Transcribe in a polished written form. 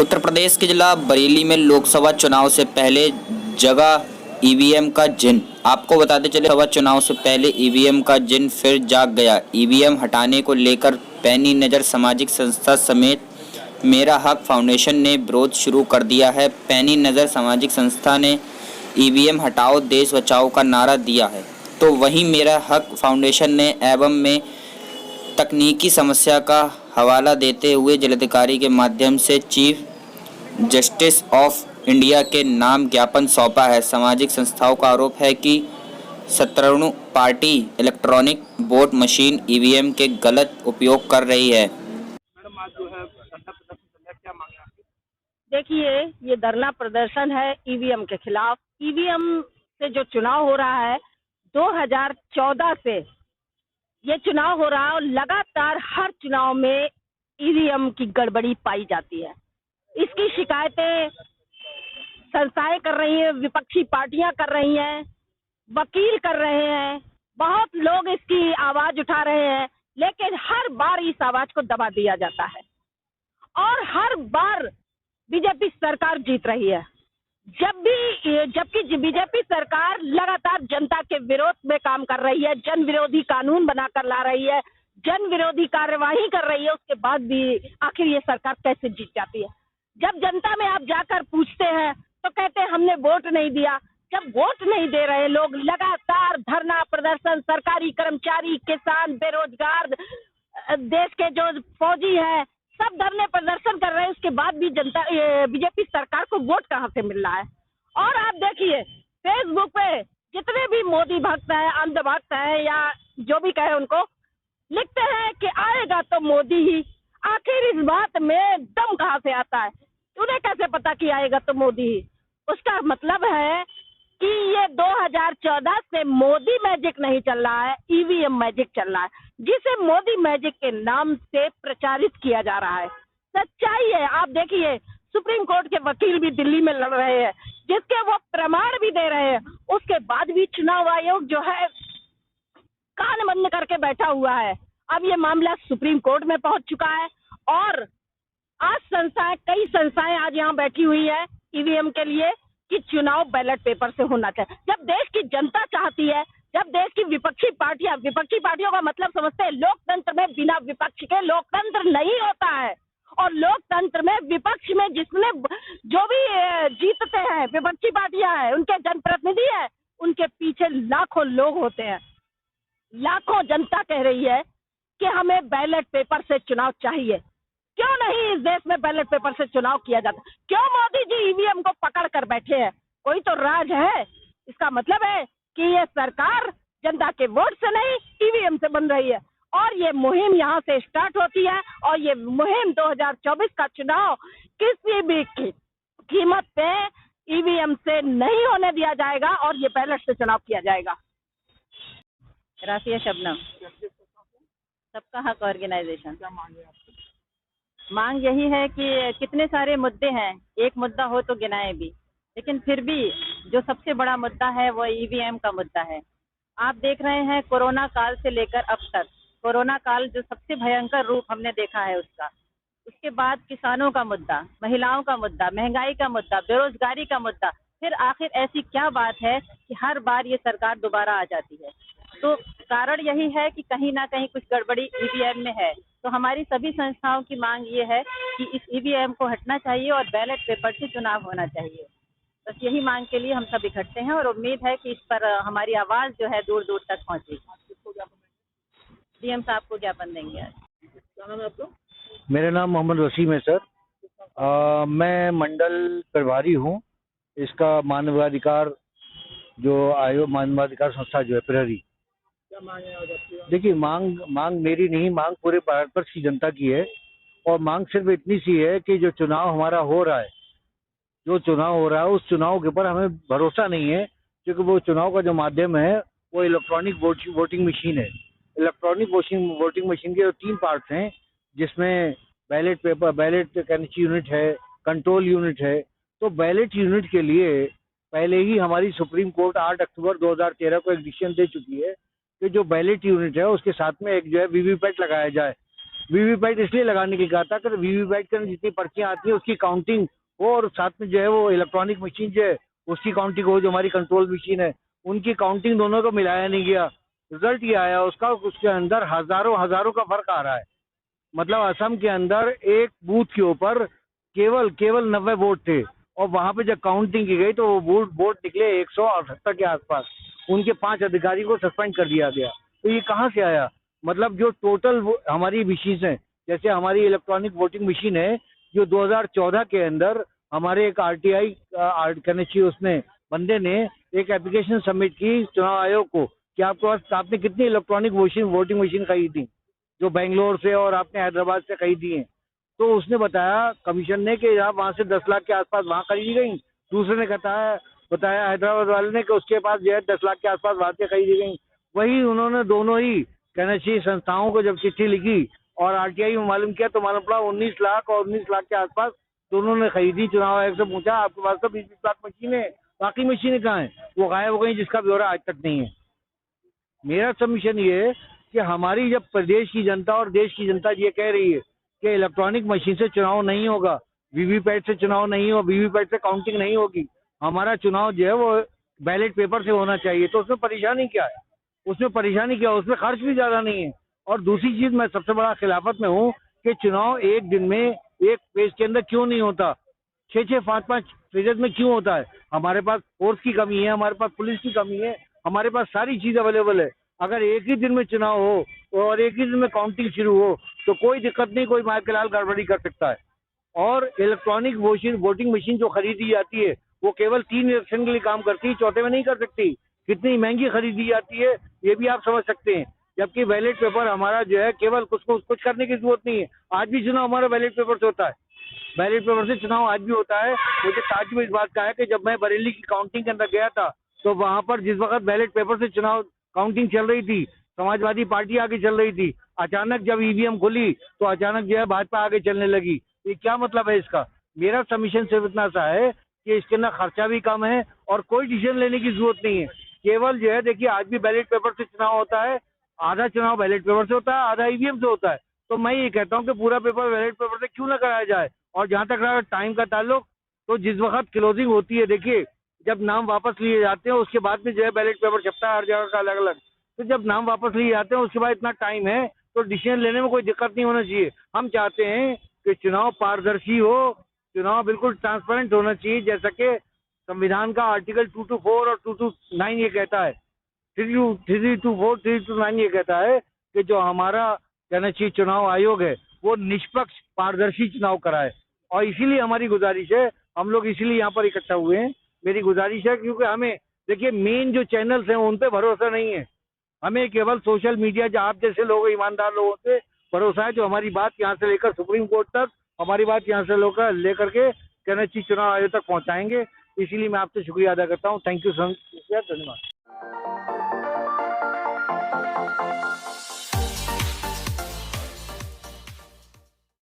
उत्तर प्रदेश के जिला बरेली में लोकसभा चुनाव से पहले जगा ईवीएम का जिन। आपको बताते चले, लोकसभा चुनाव से पहले ईवीएम का जिन फिर जाग गया। ईवीएम हटाने को लेकर पैनी नज़र सामाजिक संस्था समेत मेरा हक फाउंडेशन ने विरोध शुरू कर दिया है। पैनी नज़र सामाजिक संस्था ने ईवीएम हटाओ देश बचाओ का नारा दिया है, तो वहीं मेरा हक फाउंडेशन ने एवं में तकनीकी समस्या का हवाला देते हुए जिलाधिकारी के माध्यम से चीफ जस्टिस ऑफ इंडिया के नाम ज्ञापन सौंपा है। सामाजिक संस्थाओं का आरोप है कि सत्तारूढ़ party electronic vote machine EVM के गलत उपयोग कर रही है। मैडम, आज जो है धरना प्रदर्शन चल रहा है, क्या मांगे आपकी? देखिए, ये धरना प्रदर्शन है ईवीएम के खिलाफ। ईवीएम से जो चुनाव हो रहा है 2014 से ये चुनाव हो रहा है और लगातार हर चुनाव में ईवीएम की गड़बड़ी पाई जाती है। इसकी शिकायतें संस्थाएं कर रही हैं, विपक्षी पार्टियां कर रही हैं, वकील कर रहे हैं, बहुत लोग इसकी आवाज उठा रहे हैं, लेकिन हर बार इस आवाज को दबा दिया जाता है और हर बार बीजेपी सरकार जीत रही है। जबकि बीजेपी सरकार लगातार जनता के विरोध में काम कर रही है, जन विरोधी कानून बनाकर ला रही है, जन विरोधी कार्यवाही कर रही है, उसके बाद भी आखिर ये सरकार कैसे जीत जाती है? जब जनता में आप जाकर पूछते हैं तो कहते हैं हमने वोट नहीं दिया। जब वोट नहीं दे रहे लोग, लगातार धरना प्रदर्शन, सरकारी कर्मचारी, किसान, बेरोजगार, देश के जो फौजी हैं, सब धरने प्रदर्शन कर रहे हैं, उसके बाद भी जनता बीजेपी सरकार को वोट कहाँ से मिल रहा है? और आप देखिए, फेसबुक पे जितने भी मोदी भक्त हैं, अंध भक्त हैं या जो भी कहे उनको, लिखते हैं कि आएगा तो मोदी ही। आखिर इस बात में दम कहाँ से आता है? उन्हें कैसे पता कि आएगा तो मोदी ही? उसका मतलब है कि ये 2014 से मोदी मैजिक नहीं चल रहा है, ईवीएम मैजिक चल रहा है, जिसे मोदी मैजिक के नाम से प्रचारित किया जा रहा है। सच्चाई है, आप देखिए, सुप्रीम कोर्ट के वकील भी दिल्ली में लड़ रहे हैं, जिसके वो प्रमाण भी दे रहे हैं, उसके बाद भी चुनाव आयोग जो है कान बंद करके बैठा हुआ है। अब ये मामला सुप्रीम कोर्ट में पहुंच चुका है और आज कई संस्थाएं आज यहाँ बैठी हुई है ईवीएम के लिए कि चुनाव बैलेट पेपर से होना चाहिए। जब देश की जनता चाहती है, जब देश की विपक्षी पार्टियों का मतलब समझते हैं, लोकतंत्र में बिना विपक्ष के लोकतंत्र नहीं होता है। और लोकतंत्र में विपक्ष में जिसने जो भी जीतते हैं, विपक्षी पार्टियां हैं, उनके जनप्रतिनिधि हैं, उनके पीछे लाखों लोग होते हैं। लाखों जनता कह रही है कि हमें बैलेट पेपर से चुनाव चाहिए। क्यों नहीं इस देश में बैलेट पेपर से चुनाव किया जाता? क्यों मोदी जी ईवीएम को पकड़ कर बैठे हैं? कोई तो राज है। इसका मतलब है कि ये सरकार जनता के वोट से नहीं, ईवीएम से बन रही है और ये मुहिम यहाँ से स्टार्ट होती है और ये मुहिम 2024 का चुनाव किसी भी कीमत पे ईवीएम से नहीं होने दिया जाएगा और ये बैलेट से चुनाव किया जाएगा। राशिया शबनम, सबका हक ऑर्गेनाइजेशन। क्या मांगे आपकी? मांग यही है कि कितने सारे मुद्दे हैं, एक मुद्दा हो तो गिनाए भी, लेकिन फिर भी जो सबसे बड़ा मुद्दा है वो ईवीएम का मुद्दा है। आप देख रहे हैं कोरोना काल से लेकर अब तक, कोरोना काल जो सबसे भयंकर रूप हमने देखा है उसका, उसके बाद किसानों का मुद्दा, महिलाओं का मुद्दा, महंगाई का मुद्दा, बेरोजगारी का मुद्दा, फिर आखिर ऐसी क्या बात है कि हर बार ये सरकार दोबारा आ जाती है? तो कारण यही है कि कहीं ना कहीं कुछ गड़बड़ी ईवीएम में है। तो हमारी सभी संस्थाओं की मांग ये है कि इस ईवीएम को हटना चाहिए और बैलेट पेपर से चुनाव होना चाहिए। बस यही मांग के लिए हम सब इकट्ठे हैं और उम्मीद है कि इस पर हमारी आवाज़ जो है दूर दूर तक पहुँचेगी। डीएम साहब को ज्ञापन देंगे आज। क्या नाम है आपका? मेरा नाम मोहम्मद वसीम है सर। मैं मंडल प्रभारी हूँ इसका मानवाधिकार जो आयोग मानवाधिकार संस्था जो है प्रहरी। क्या मांगे आज आपकी? देखिए, मांग मेरी नहीं, मांग पूरे भारतवर्ष की जनता की है और मांग सिर्फ इतनी सी है कि जो चुनाव हमारा हो रहा है, उस चुनाव के ऊपर हमें भरोसा नहीं है, क्योंकि वो चुनाव का जो माध्यम है वो इलेक्ट्रॉनिक वोटिंग मशीन है। इलेक्ट्रॉनिक वोटिंग मशीन के 3 पार्ट्स हैं, जिसमें बैलेट कैरेंसी यूनिट है, कंट्रोल यूनिट है। तो बैलेट यूनिट के लिए पहले ही हमारी सुप्रीम कोर्ट 8 अक्टूबर 2013 को एक डिसीजन दे चुकी है कि जो बैलेट यूनिट है उसके साथ में एक जो है वीवीपैट लगाया जाए। वीवीपैट इसलिए लगाने की कहा था कि वीवीपैट के अंदर जितनी पर्चियां आती हैं उसकी काउंटिंग हो और साथ में जो है वो इलेक्ट्रॉनिक मशीन जो है उसकी काउंटिंग हो, जो हमारी कंट्रोल मशीन है उनकी काउंटिंग दोनों को मिलाया नहीं गया। रिजल्ट ये आया उसका, उसके अंदर हजारों का फर्क आ रहा है। मतलब असम के अंदर एक बूथ के ऊपर केवल 90 वोट थे और वहां पे जब काउंटिंग की गई तो वो वोट निकले 178 के आसपास। उनके 5 अधिकारी को सस्पेंड कर दिया गया। तो ये कहाँ से आया? मतलब जो टोटल हमारी मशीन है, जैसे हमारी इलेक्ट्रॉनिक वोटिंग मशीन है जो 2014 के अंदर हमारे एक आरटीआई कहने चाहिए उसने बंदे ने एक एप्लीकेशन सबमिट की चुनाव आयोग को कि आपने कितनी इलेक्ट्रॉनिक वोटिंग मशीन खरीदी, जो बेंगलोर से और आपने हैदराबाद से खरीदी है। तो उसने बताया कमीशन ने कि आप वहां से 10 लाख के आसपास वहां खरीदी गई। दूसरे ने बताया हैदराबाद वाले ने कि उसके पास जो है 10 लाख के आसपास वहां से खरीदी गई। वही उन्होंने दोनों ही कहना चाहिए संस्थाओं को जब चिट्ठी लिखी और आरटीआई में मालूम किया तो मालूम पड़ा 19 लाख और 19 लाख के आसपास दोनों ने खरीदी। चुनाव आयोग से पूछा आपके पास तो 20 लाख मशीनें, बाकी मशीनें कहाँ हैं? वो गायब हो गई, जिसका ब्यौरा आज तक नहीं है। मेरा सबमिशन ये है कि हमारी जब प्रदेश की जनता और देश की जनता ये कह रही है कि इलेक्ट्रॉनिक मशीन से चुनाव नहीं होगा, वीवीपैट से चुनाव नहीं होगा, वीवीपैट से काउंटिंग नहीं होगी, हमारा चुनाव जो है वो बैलेट पेपर से होना चाहिए, तो उसमें परेशानी क्या है? उसमें खर्च भी ज्यादा नहीं है। और दूसरी चीज, मैं सबसे बड़ा खिलाफत में हूँ कि चुनाव एक दिन में एक पेज के अंदर क्यों नहीं होता, 6-6, 5-5 पेजेस में क्यों होता है? हमारे पास फोर्स की कमी है, हमारे पास पुलिस की कमी है, हमारे पास सारी चीज अवेलेबल है। अगर एक ही दिन में चुनाव हो और एक ही दिन में काउंटिंग शुरू हो तो कोई दिक्कत नहीं, कोई मार के लाल गड़बड़ी कर सकता है। और इलेक्ट्रॉनिक वोटिंग मशीन जो खरीदी जाती है वो केवल 3 इलेक्शन के लिए काम करती है, चौथे में नहीं कर सकती। कितनी महंगी खरीदी जाती है ये भी आप समझ सकते हैं। जबकि बैलेट पेपर हमारा जो है केवल कुछ करने की जरूरत नहीं है। आज भी चुनाव हमारा बैलेट पेपर से होता है, बैलेट पेपर से चुनाव आज भी होता है। मुझे ताज्जुब इस बात का है कि जब मैं बरेली की काउंटिंग के अंदर गया था तो वहां पर जिस वक्त बैलेट पेपर से चुनाव काउंटिंग चल रही थी, समाजवादी पार्टी आगे चल रही थी, अचानक जब ईवीएम खुली तो अचानक जो है भाजपा आगे चलने लगी। ये क्या मतलब है इसका? मेरा सबमिशन सिर्फ इतना सा है कि इसके अंदर खर्चा भी कम है और कोई डिसीजन लेने की जरूरत नहीं है। केवल जो है देखिए, आज भी बैलेट पेपर से चुनाव होता है, आधा चुनाव बैलेट पेपर से होता है, आधा ईवीएम से होता है। तो मैं ये कहता हूँ कि पूरा पेपर बैलेट पेपर से क्यों ना कराया जाए। और जहां तक रहा टाइम का ताल्लुक, तो जिस वक्त क्लोजिंग होती है, देखिए जब नाम वापस लिए जाते हैं उसके बाद में जो है बैलेट पेपर छपता है हर जगह का अलग अलग। तो जब नाम वापस लिए जाते हैं उसके बाद इतना टाइम है तो डिसीजन लेने में कोई दिक्कत नहीं होना चाहिए। हम चाहते हैं कि चुनाव पारदर्शी हो, चुनाव बिल्कुल ट्रांसपेरेंट होना चाहिए, जैसा कि संविधान का आर्टिकल 224 और 229 ये कहता है, 324, 329 ये कहता है कि जो हमारा कहना चाहिए चुनाव आयोग है वो निष्पक्ष पारदर्शी चुनाव कराए। और इसीलिए हमारी गुजारिश है, हम लोग इसीलिए यहाँ पर इकट्ठा हुए हैं। मेरी गुजारिश है क्योंकि हमें देखिए मेन जो चैनल्स हैं उन पे भरोसा नहीं है, हमें केवल सोशल मीडिया जो आप जैसे लोग ईमानदार लोगों से भरोसा है, जो हमारी बात यहाँ से लेकर सुप्रीम कोर्ट तक, हमारी बात यहाँ से लेकर के कहना चाहिए चुनाव आयोग तक पहुँचाएंगे। इसीलिए मैं आपसे शुक्रिया अदा करता हूँ। थैंक यू सर, धन्यवाद।